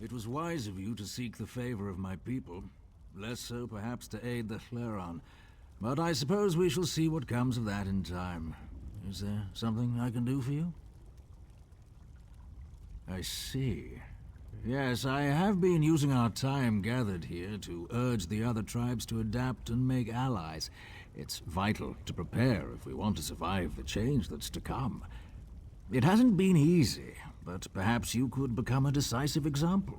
It was wise of you to seek the favor of my people. Less so, perhaps, to aid the Leramil. But I suppose we shall see what comes of that in time. Is there something I can do for you? I see. Yes, I have been using our time gathered here to urge the other tribes to adapt and make allies. It's vital to prepare if we want to survive the change that's to come. It hasn't been easy, but perhaps you could become a decisive example.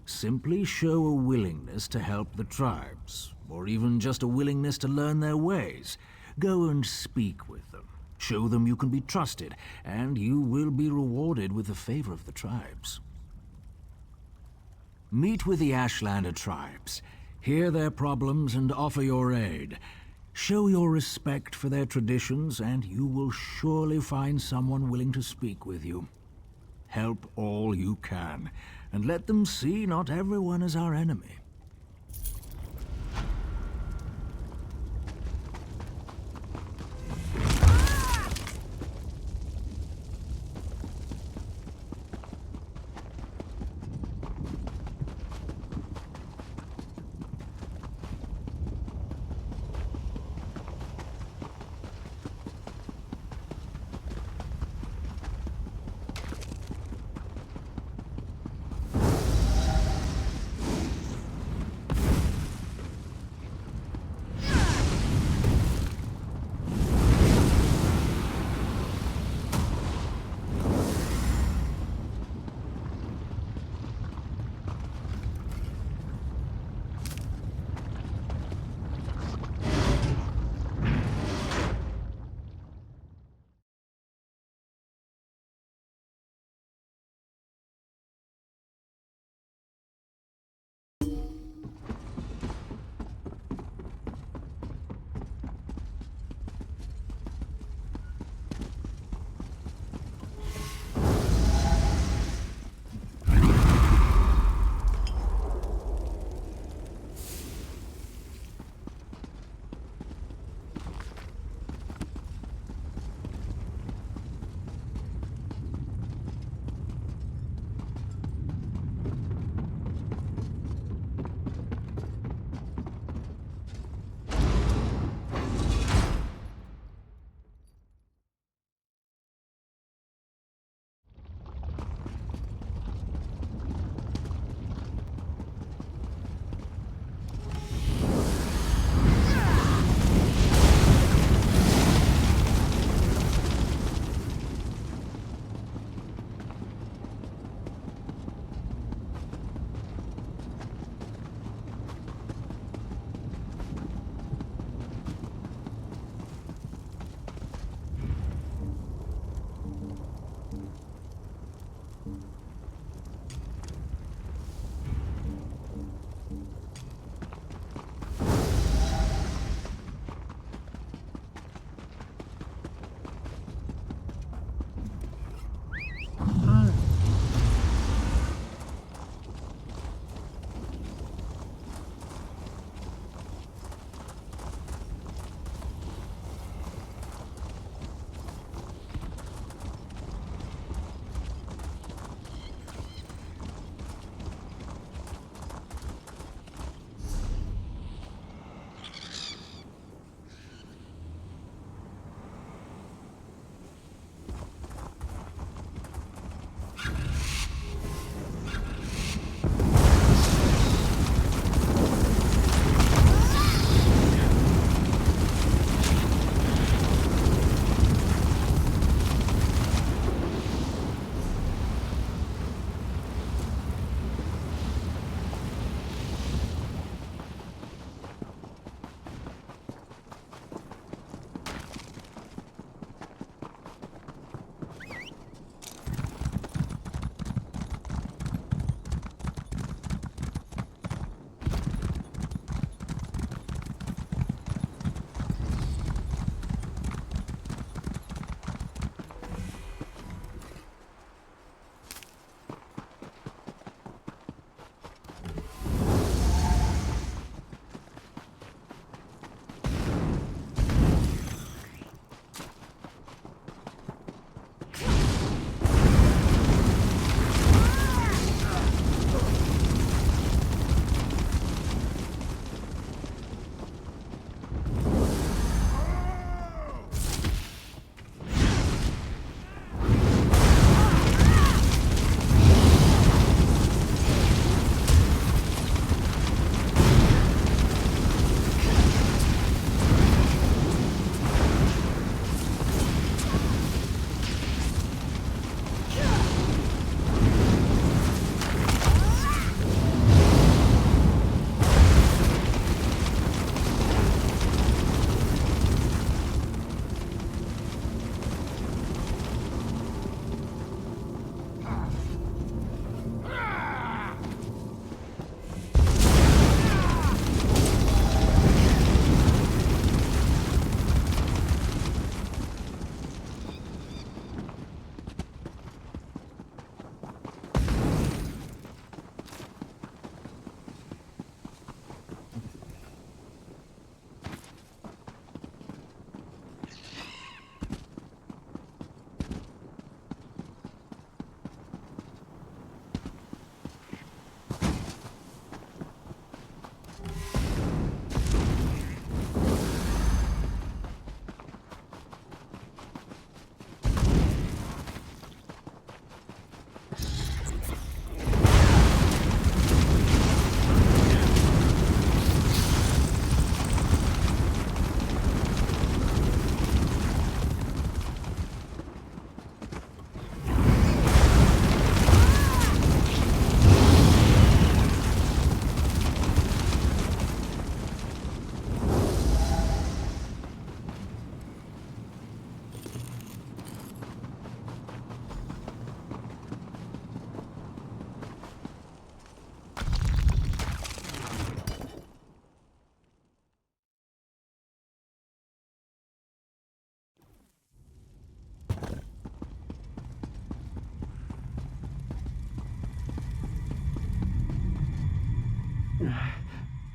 Simply show a willingness to help the tribes, or even just a willingness to learn their ways. Go and speak with them. Show them you can be trusted, and you will be rewarded with the favor of the tribes. Meet with the Ashlander tribes. Hear their problems and offer your aid. Show your respect for their traditions, and you will surely find someone willing to speak with you. Help all you can, and let them see not everyone is our enemy.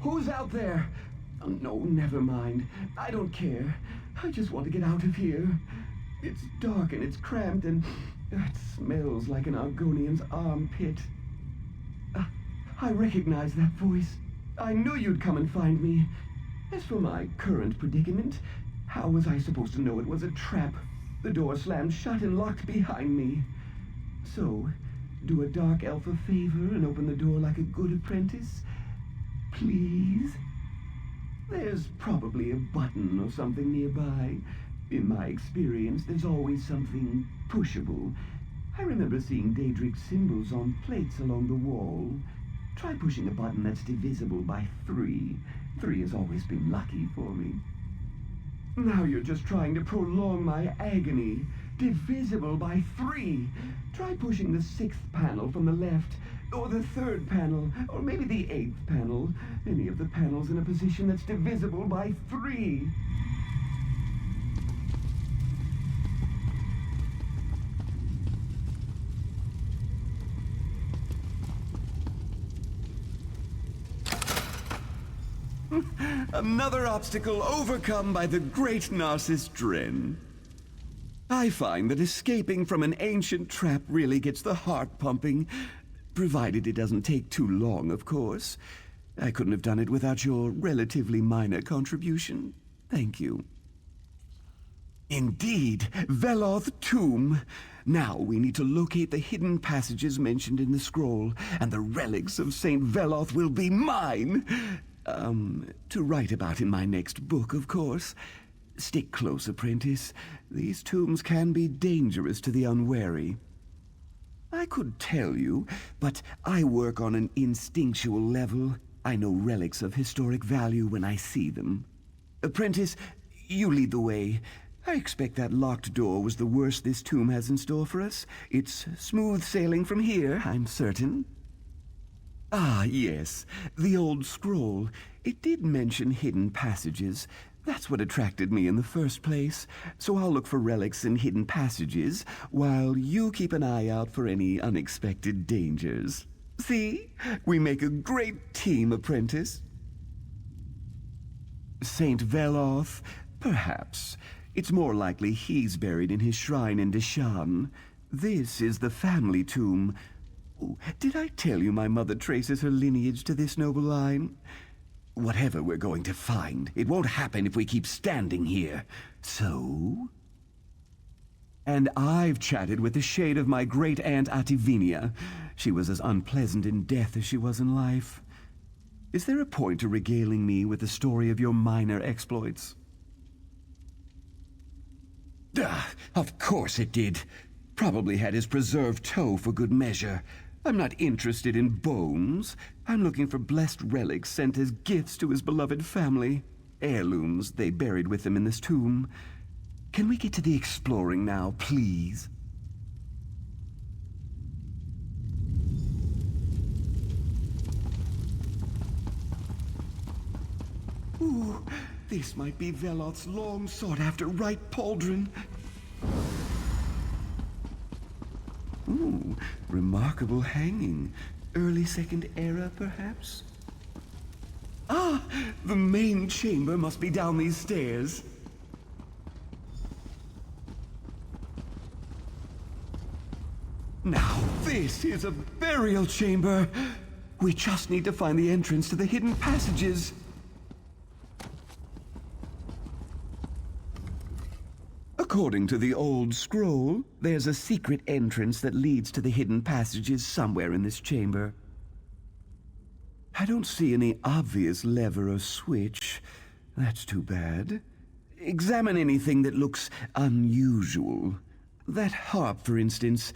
Who's out there? Oh, no, never mind. I don't care. I just want to get out of here. It's dark and it's cramped and it smells like an Argonian's armpit. I recognize that voice. I knew you'd come and find me. As for my current predicament, how was I supposed to know it was a trap? The door slammed shut and locked behind me. So, do a dark elf a favor and open the door like a good apprentice? Please? There's probably a button or something nearby. In my experience, there's always something pushable. I remember seeing Daedric symbols on plates along the wall. Try pushing a button that's divisible by 3. 3 has always been lucky for me. Now you're just trying to prolong my agony. Divisible by 3. Try pushing the 6th panel from the left, or the 3rd panel, or maybe the 8th panel. Any of the panels in a position that's divisible by 3. Another obstacle overcome by the great Narsis Dren. I find that escaping from an ancient trap really gets the heart pumping, provided it doesn't take too long, of course. I couldn't have done it without your relatively minor contribution. Thank you. Indeed, Veloth tomb. Now we need to locate the hidden passages mentioned in the scroll, and the relics of Saint Veloth will be mine. To write about in my next book, of course. Stick close, apprentice. These tombs can be dangerous to the unwary. I could tell you, but I work on an instinctual level. I know relics of historic value when I see them. Apprentice, you lead the way. I expect that locked door was the worst this tomb has in store for us. It's smooth sailing from here, I'm certain. Ah, yes, the old scroll. It did mention hidden passages. That's what attracted me in the first place. So I'll look for relics in hidden passages, while you keep an eye out for any unexpected dangers. See? We make a great team, apprentice. Saint Veloth? Perhaps. It's more likely he's buried in his shrine in Deshan. This is the family tomb. Oh, did I tell you my mother traces her lineage to this noble line? Whatever we're going to find, it won't happen if we keep standing here. So? And I've chatted with the shade of my great-aunt Ativinia. She was as unpleasant in death as she was in life. Is there a point to regaling me with the story of your minor exploits? Of course it did. Probably had his preserved toe for good measure. I'm not interested in bones. I'm looking for blessed relics sent as gifts to his beloved family. Heirlooms they buried with him in this tomb. Can we get to the exploring now, please? Ooh, this might be Veloth's long sought-after right pauldron. Ooh, remarkable hanging. Early Second Era, perhaps? Ah, the main chamber must be down these stairs. Now, this is a burial chamber. We just need to find the entrance to the hidden passages. According to the old scroll, there's a secret entrance that leads to the hidden passages somewhere in this chamber. I don't see any obvious lever or switch. That's too bad. Examine anything that looks unusual. That harp, for instance.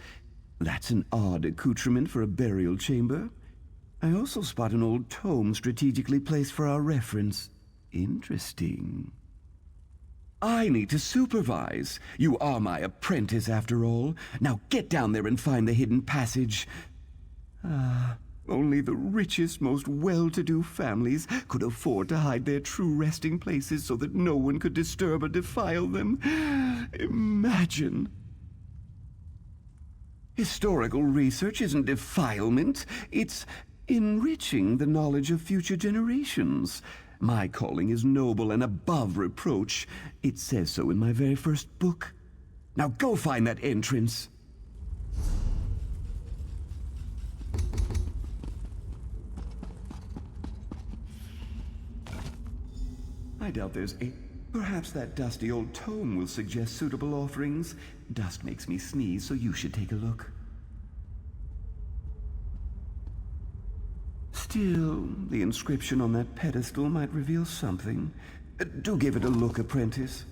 That's an odd accoutrement for a burial chamber. I also spot an old tome strategically placed for our reference. Interesting. I need to supervise. You are my apprentice, after all. Now get down there and find the hidden passage. Only the richest, most well-to-do families could afford to hide their true resting places so that no one could disturb or defile them. Imagine. Historical research isn't defilement. It's enriching the knowledge of future generations. My calling is noble and above reproach. It says so in my very first book. Now go find that entrance. I doubt there's a... Perhaps that dusty old tome will suggest suitable offerings. Dust makes me sneeze, so you should take a look. Still, the inscription on that pedestal might reveal something. Do give it a look, apprentice.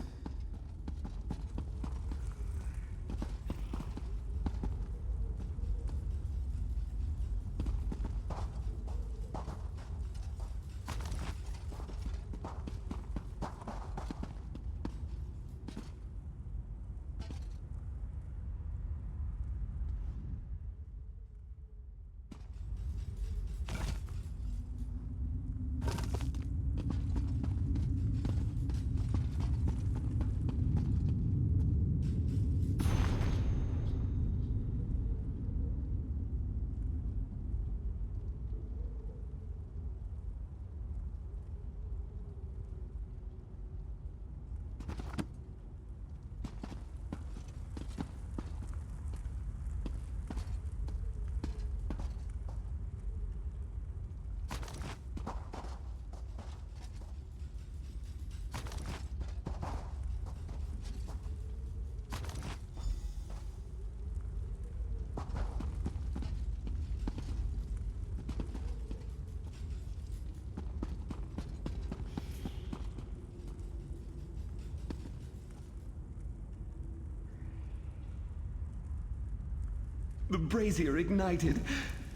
The brazier ignited.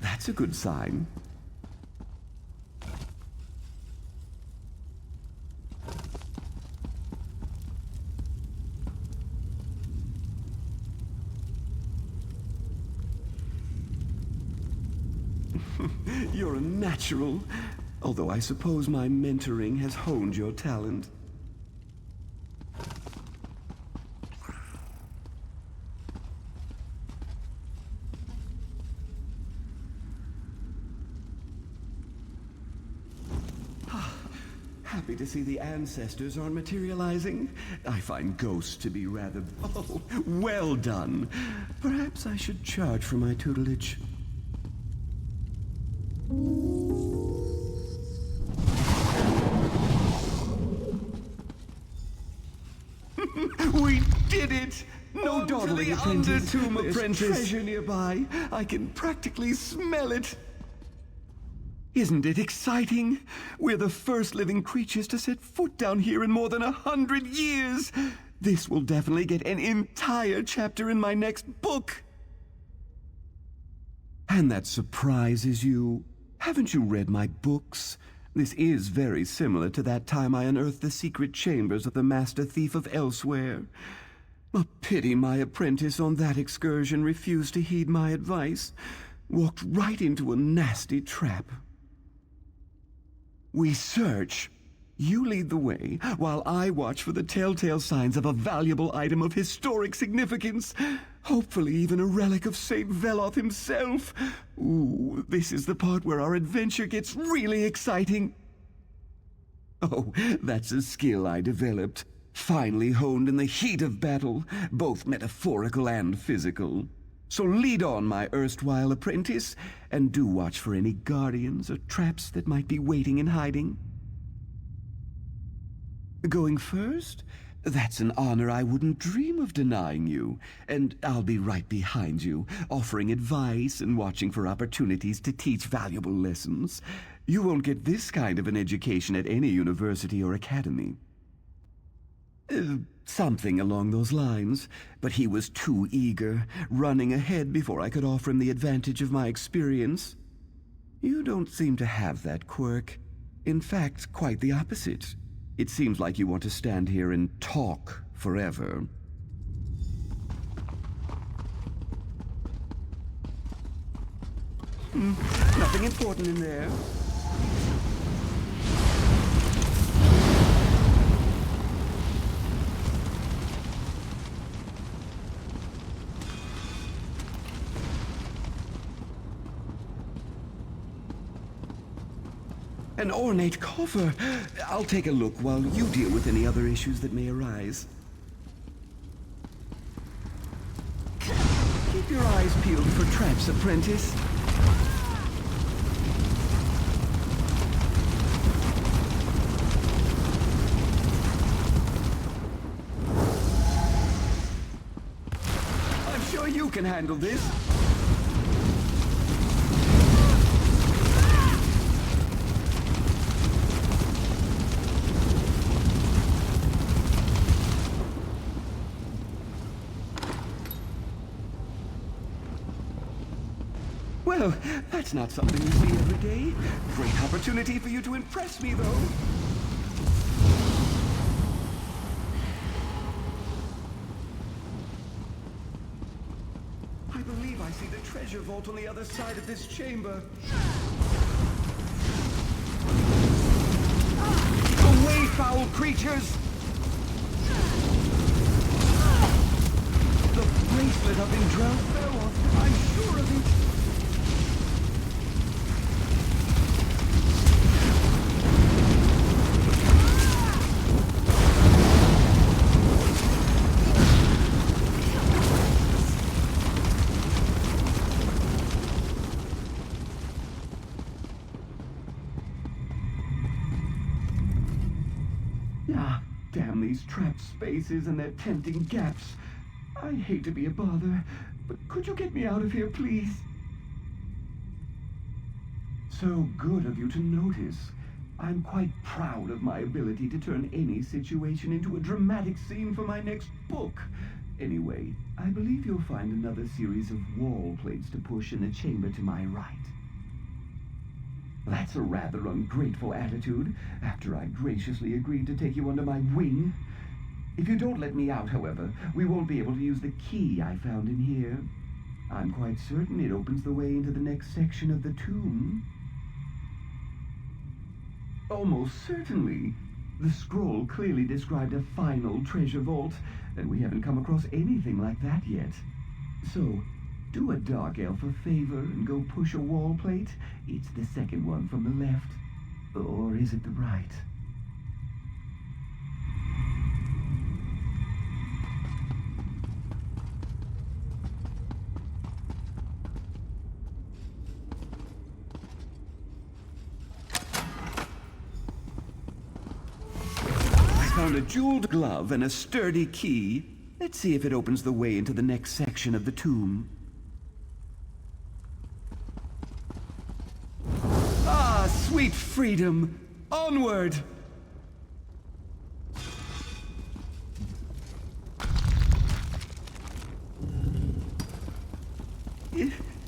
That's a good sign. You're a natural, although I suppose my mentoring has honed your talent. Happy to see the ancestors are materializing. I find ghosts to be rather... Oh, well done. Perhaps I should charge for my tutelage. We did it! No dawdling, apprentice. There's treasure nearby. I can practically smell it. Isn't it exciting? We're the first living creatures to set foot down here in more than 100 years. This will definitely get an entire chapter in my next book. And that surprises you. Haven't you read my books? This is very similar to that time I unearthed the secret chambers of the master thief of Elsewhere. A pity my apprentice on that excursion refused to heed my advice. Walked right into a nasty trap. We search. You lead the way, while I watch for the telltale signs of a valuable item of historic significance. Hopefully even a relic of Saint Veloth himself. Ooh, this is the part where our adventure gets really exciting. Oh, that's a skill I developed. Finally honed in the heat of battle, both metaphorical and physical. So lead on, my erstwhile apprentice, and do watch for any guardians or traps that might be waiting in hiding. Going first? That's an honor I wouldn't dream of denying you, and I'll be right behind you, offering advice and watching for opportunities to teach valuable lessons. You won't get this kind of an education at any university or academy. Something along those lines, but he was too eager, running ahead before I could offer him the advantage of my experience. You don't seem to have that quirk. In fact, quite the opposite. It seems like you want to stand here and talk forever. Nothing important in there. An ornate coffer. I'll take a look while you deal with any other issues that may arise. Keep your eyes peeled for traps, apprentice. I'm sure you can handle this. Well, that's not something you see every day. Great opportunity for you to impress me, though. I believe I see the treasure vault on the other side of this chamber. Away, foul creatures! The bracelet of Veloth. I'm sure of it. Damn these trapped spaces and their tempting gaps. I hate to be a bother, but could you get me out of here, please? So good of you to notice. I'm quite proud of my ability to turn any situation into a dramatic scene for my next book. Anyway, I believe you'll find another series of wall plates to push in the chamber to my right. That's a rather ungrateful attitude, after I graciously agreed to take you under my wing. If you don't let me out, however, we won't be able to use the key I found in here. I'm quite certain it opens the way into the next section of the tomb. Almost certainly. The scroll clearly described a final treasure vault, and we haven't come across anything like that yet. So, do a dark elf a favor and go push a wall plate. It's the second one from the left. Or is it the right? I found a jeweled glove and a sturdy key. Let's see if it opens the way into the next section of the tomb. Sweet freedom! Onward!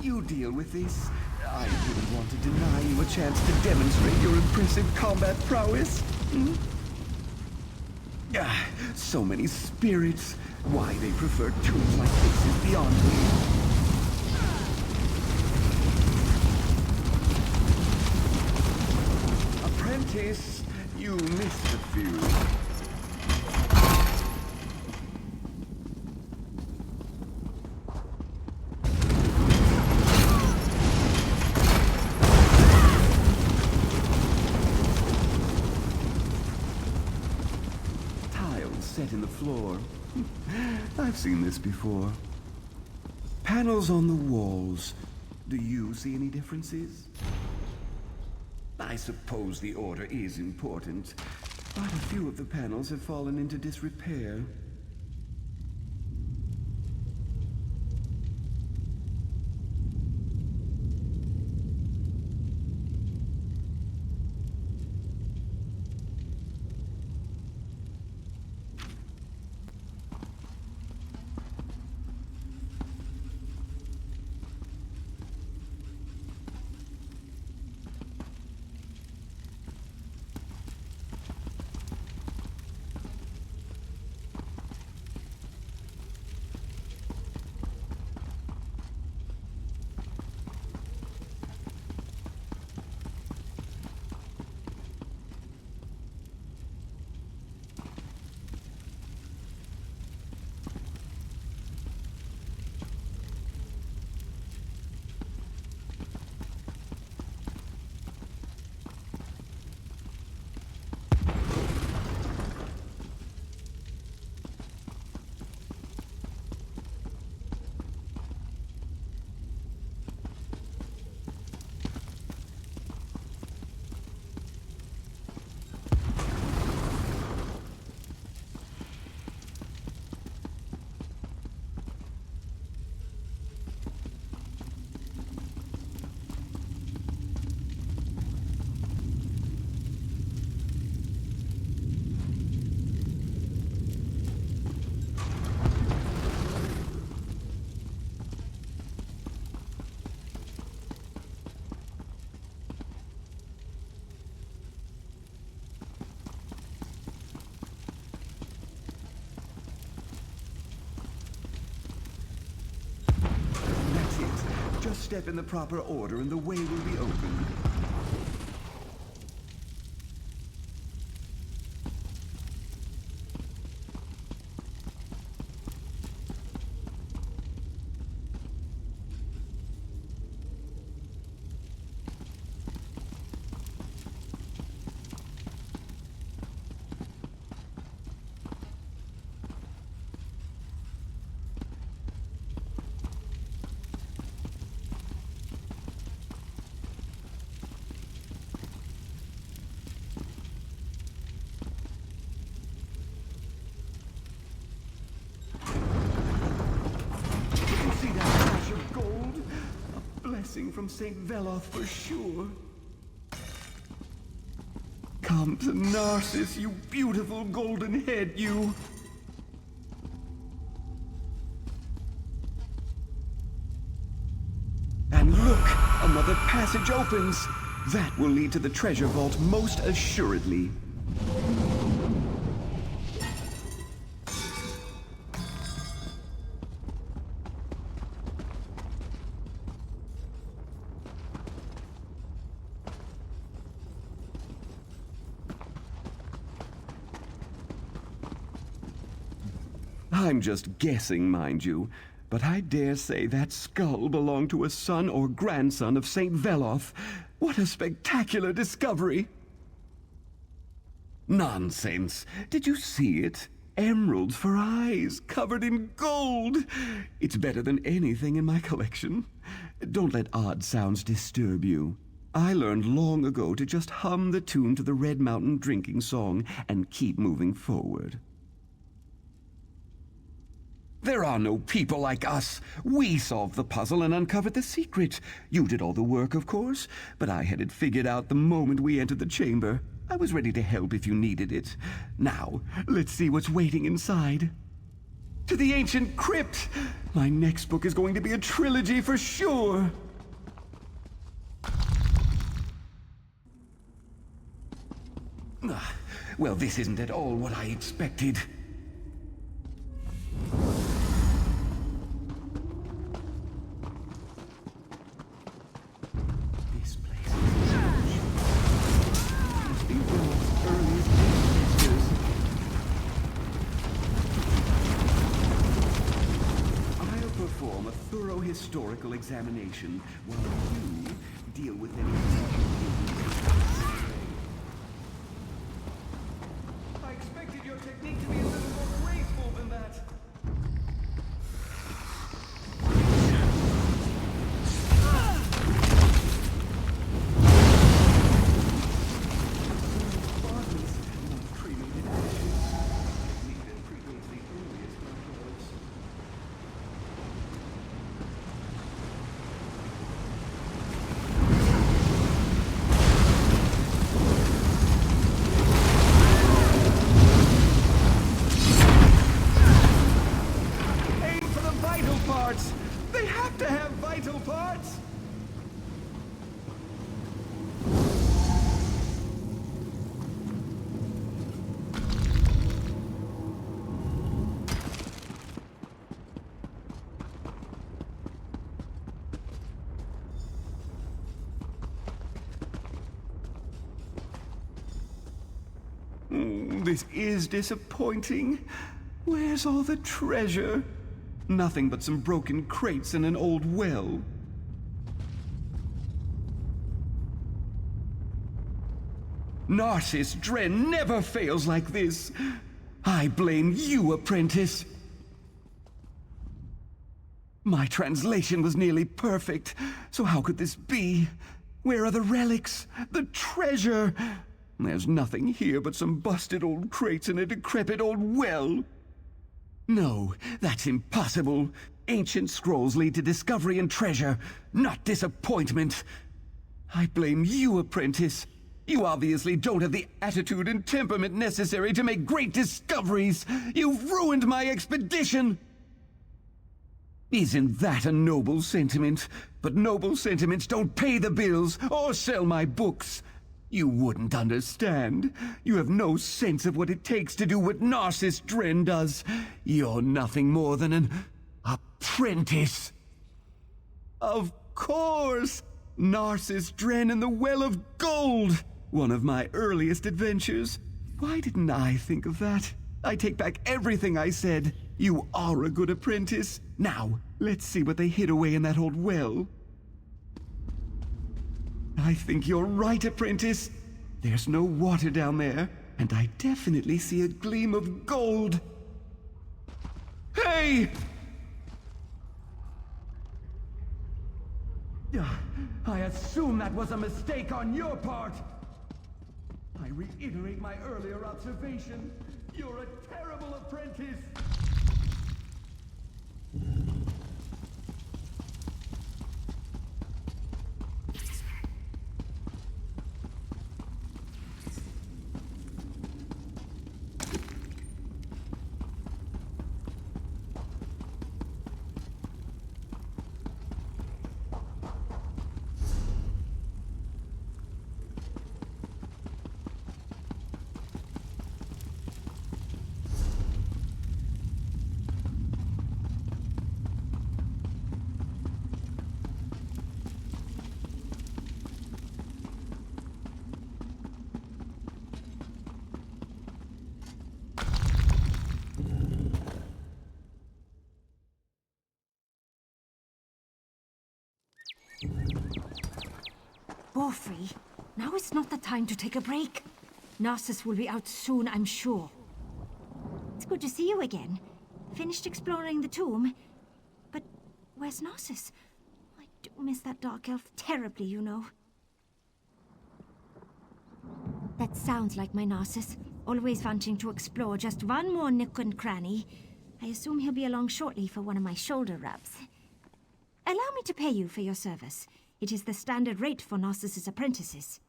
You deal with this. I didn't want to deny you a chance to demonstrate your impressive combat prowess. So many spirits. Why they prefer tombs like this is beyond me. Apprentice, you missed a few. Tiles set in the floor. I've seen this before. Panels on the walls. Do you see any differences? I suppose the order is important, but a few of the panels have fallen into disrepair. step in the proper order and the way will be open. From St. Veloth for sure. Come to Narsis, you beautiful golden head, you. And look, another passage opens. That will lead to the treasure vault most assuredly. I'm just guessing, mind you, but I dare say that skull belonged to a son or grandson of St. Veloth. What a spectacular discovery! Nonsense! Did you see it? Emeralds for eyes, covered in gold! It's better than anything in my collection. Don't let odd sounds disturb you. I learned long ago to just hum the tune to the Red Mountain drinking song and keep moving forward. There are no people like us. We solved the puzzle and uncovered the secret. You did all the work, of course, but I had it figured out the moment we entered the chamber. I was ready to help if you needed it. Now, let's see what's waiting inside. To the ancient crypt! My next book is going to be a trilogy for sure! Well, this isn't at all what I expected. Historical examination while you deal with any. I expected your technique to be a little more graceful than that. They have to have vital parts! This is disappointing. Where's all the treasure? Nothing but some broken crates and an old well. Narsis Dren never fails like this. I blame you, apprentice. My translation was nearly perfect, so how could this be? Where are the relics? The treasure? There's nothing here but some busted old crates and a decrepit old well. No, that's impossible. Ancient scrolls lead to discovery and treasure, not disappointment. I blame you, apprentice. You obviously don't have the attitude and temperament necessary to make great discoveries. You've ruined my expedition. Isn't that a noble sentiment? But noble sentiments don't pay the bills or sell my books. You wouldn't understand. You have no sense of what it takes to do what Narsis Dren does. You're nothing more than an apprentice of course! Narsis Dren and the Well of Gold! One of my earliest adventures. Why didn't I think of that? I take back everything I said. You are a good apprentice. Now, let's see what they hid away in that old well. I think you're right, apprentice. There's no water down there, and I definitely see a gleam of gold. Hey! I assume that was a mistake on your part. I reiterate my earlier observation. You're a terrible apprentice. Borfrey, now is not the time to take a break. Narsis will be out soon, I'm sure. It's good to see you again. Finished exploring the tomb. But where's Narsis? I do miss that dark elf terribly, you know. That sounds like my Narsis, always wanting to explore just one more nook and cranny. I assume he'll be along shortly for one of my shoulder rubs. Allow me to pay you for your service. It is the standard rate for Narcis's apprentices.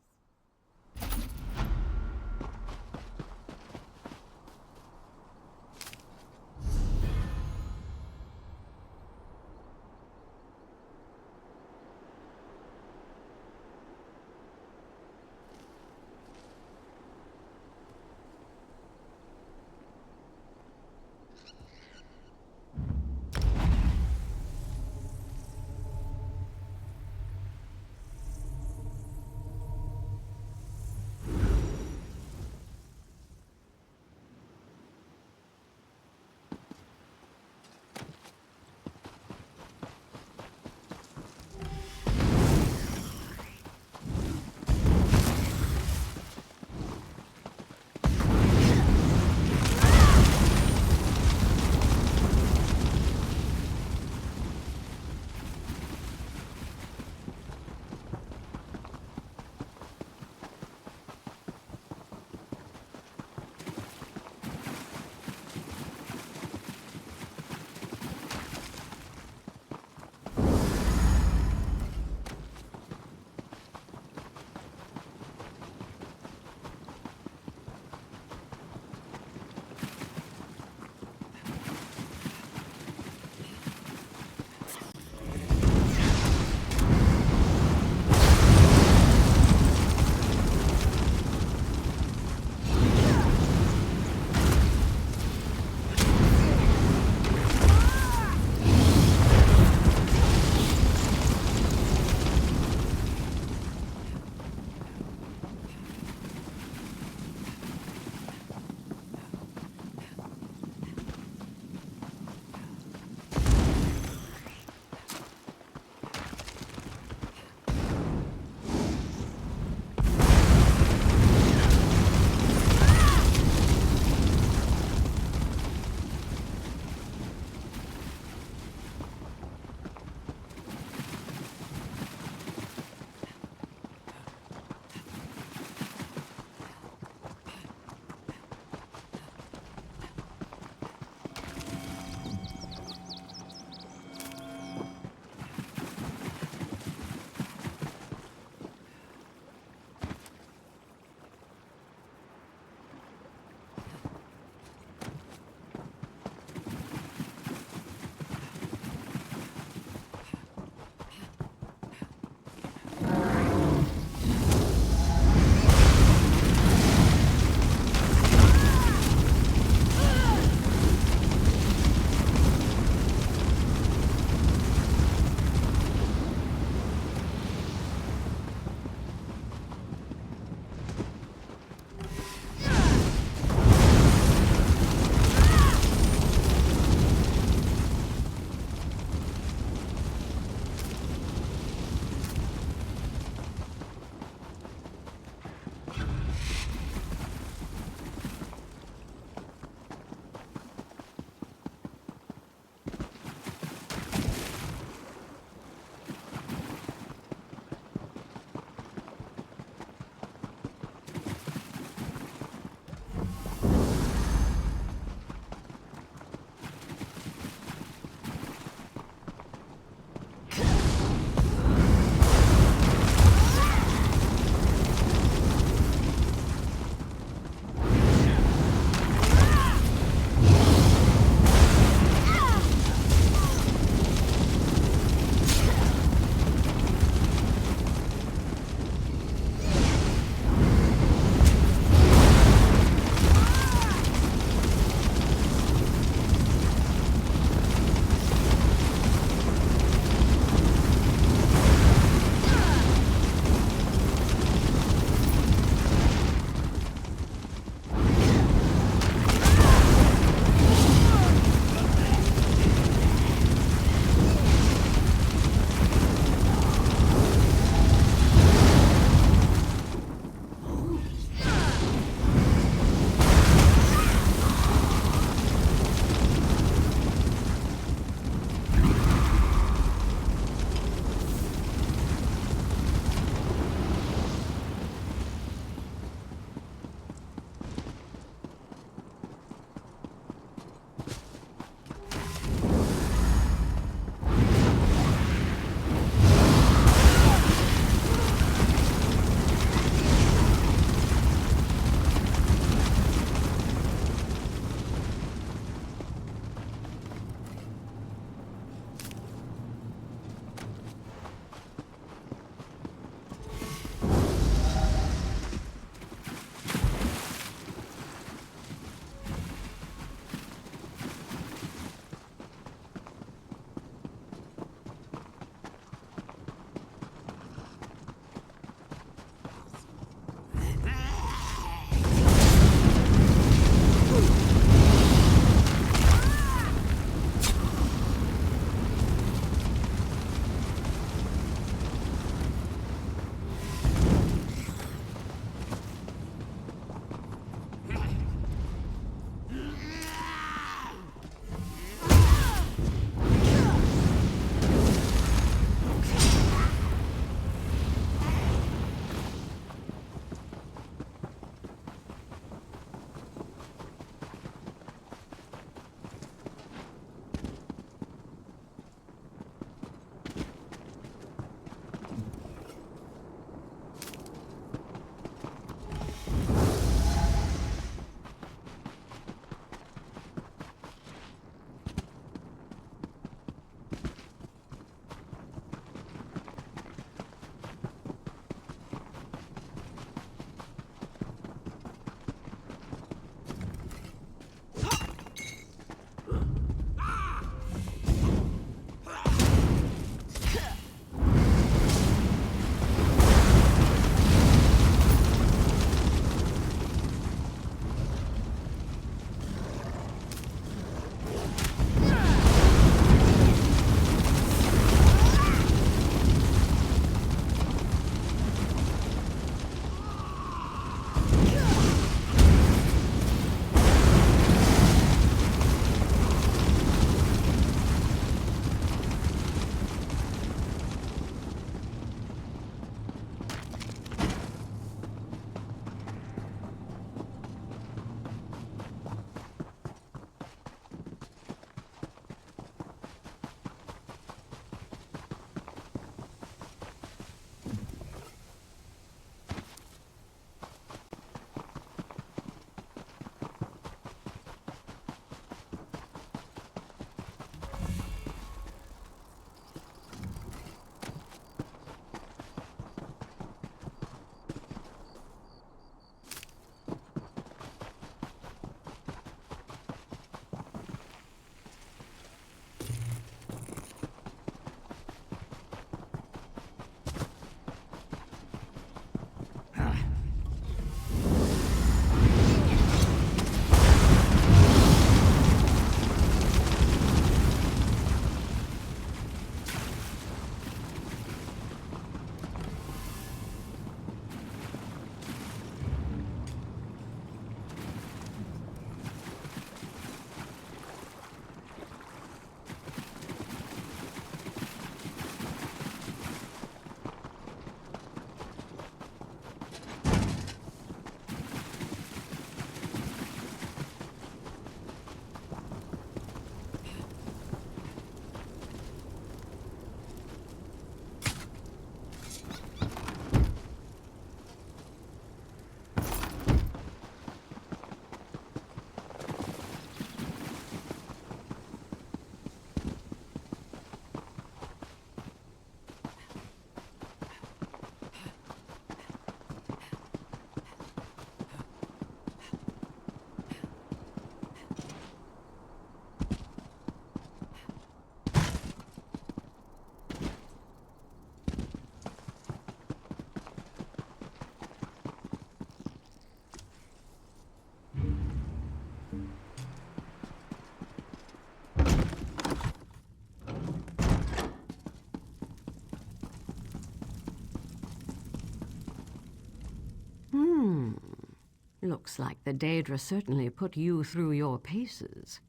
Looks like the Daedra certainly put you through your paces.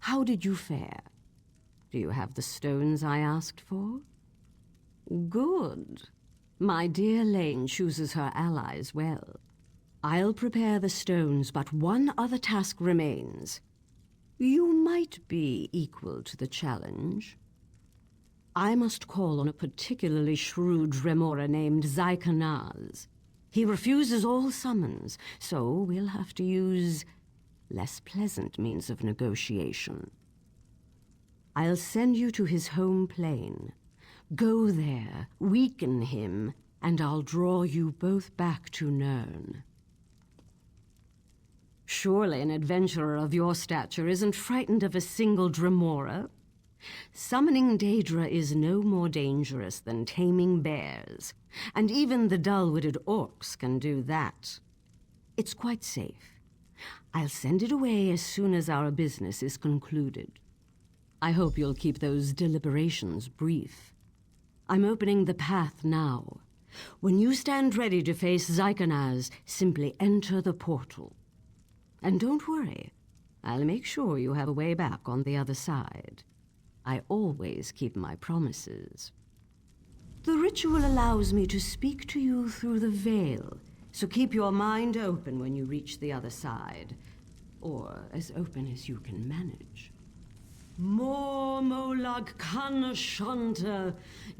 How did you fare? Do you have the stones I asked for? Good. My dear Lane chooses her allies well. I'll prepare the stones, but one other task remains. You might be equal to the challenge. I must call on a particularly shrewd Remora named Zykanaz. He refuses all summons, so we'll have to use less pleasant means of negotiation. I'll send you to his home plane. Go there, weaken him, and I'll draw you both back to Nirn. Surely an adventurer of your stature isn't frightened of a single Dremora. Summoning Daedra is no more dangerous than taming bears, and even the dull-witted orcs can do that. It's quite safe. I'll send it away as soon as our business is concluded. I hope you'll keep those deliberations brief. I'm opening the path now. When you stand ready to face Zykanaz, simply enter the portal. And don't worry, I'll make sure you have a way back on the other side. I always keep my promises. The ritual allows me to speak to you through the veil, so keep your mind open when you reach the other side. Or as open as you can manage. Mor Molag Shanta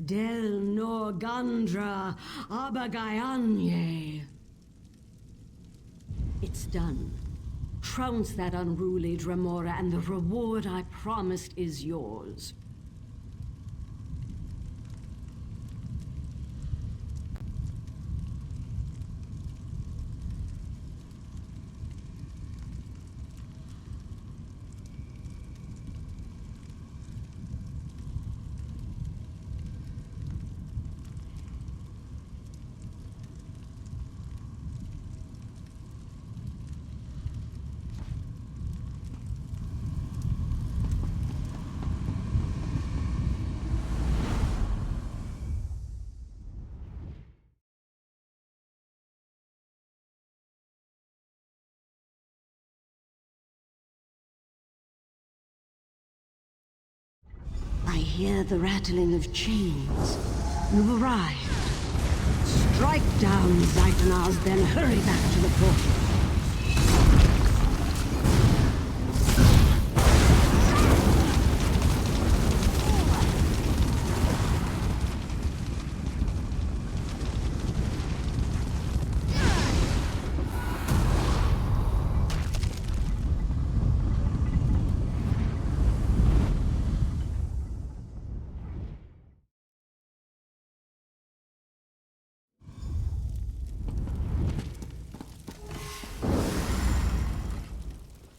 Del Norgandra Abagayanye. It's done. Trounce that unruly Dremora, and the reward I promised is yours. I hear the rattling of chains. You've arrived. Strike down Zykanaz, then hurry back to the portal.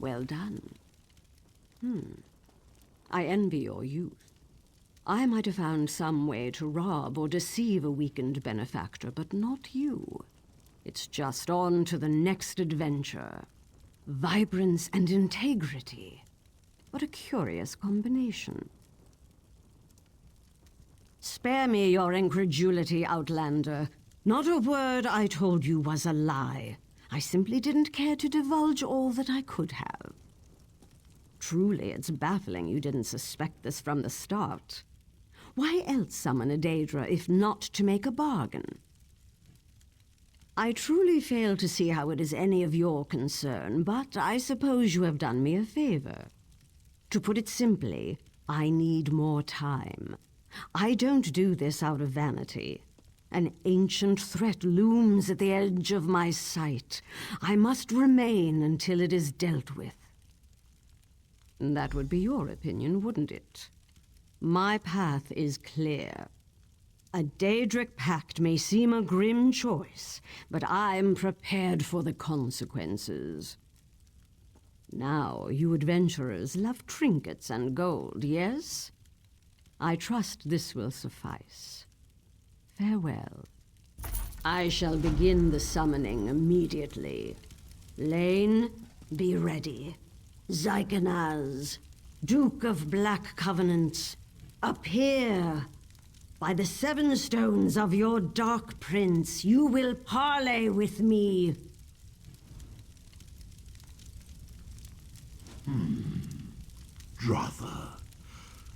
Well done. I envy your youth. I might have found some way to rob or deceive a weakened benefactor, but not you. It's just on to the next adventure. Vibrance and integrity. What a curious combination. Spare me your incredulity, Outlander. Not a word I told you was a lie. I simply didn't care to divulge all that I could have. Truly, it's baffling you didn't suspect this from the start. Why else summon a Daedra if not to make a bargain? I truly fail to see how it is any of your concern, but I suppose you have done me a favor. To put it simply, I need more time. I don't do this out of vanity. An ancient threat looms at the edge of my sight. I must remain until it is dealt with. That would be your opinion, wouldn't it? My path is clear. A Daedric pact may seem a grim choice, but I'm prepared for the consequences. Now, you adventurers love trinkets and gold, yes? I trust this will suffice. Farewell. I shall begin the summoning immediately. Lane, be ready. Zykanaz, Duke of Black Covenant, appear. By the 7 stones of your Dark Prince, you will parley with me. Dratha,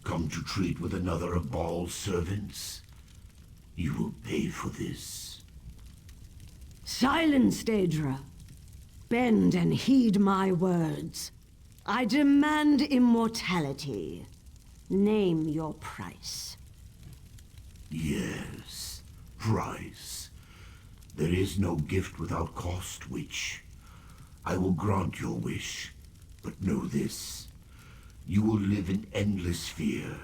come to treat with another of Baal's servants? You will pay for this. Silence, Daedra. Bend and heed my words. I demand immortality. Name your price. Yes, price. There is no gift without cost, witch. I will grant your wish, but know this. You will live in endless fear,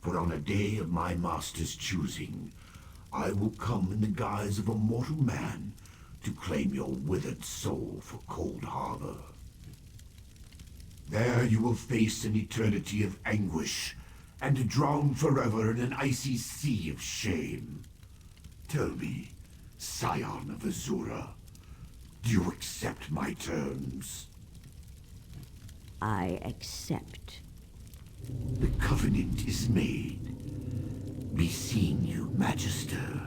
for on a day of my master's choosing, I will come in the guise of a mortal man to claim your withered soul for Cold Harbor. There you will face an eternity of anguish, and drown forever in an icy sea of shame. Tell me, Scion of Azura, do you accept my terms? I accept. The covenant is made. Be seeing you, Magister.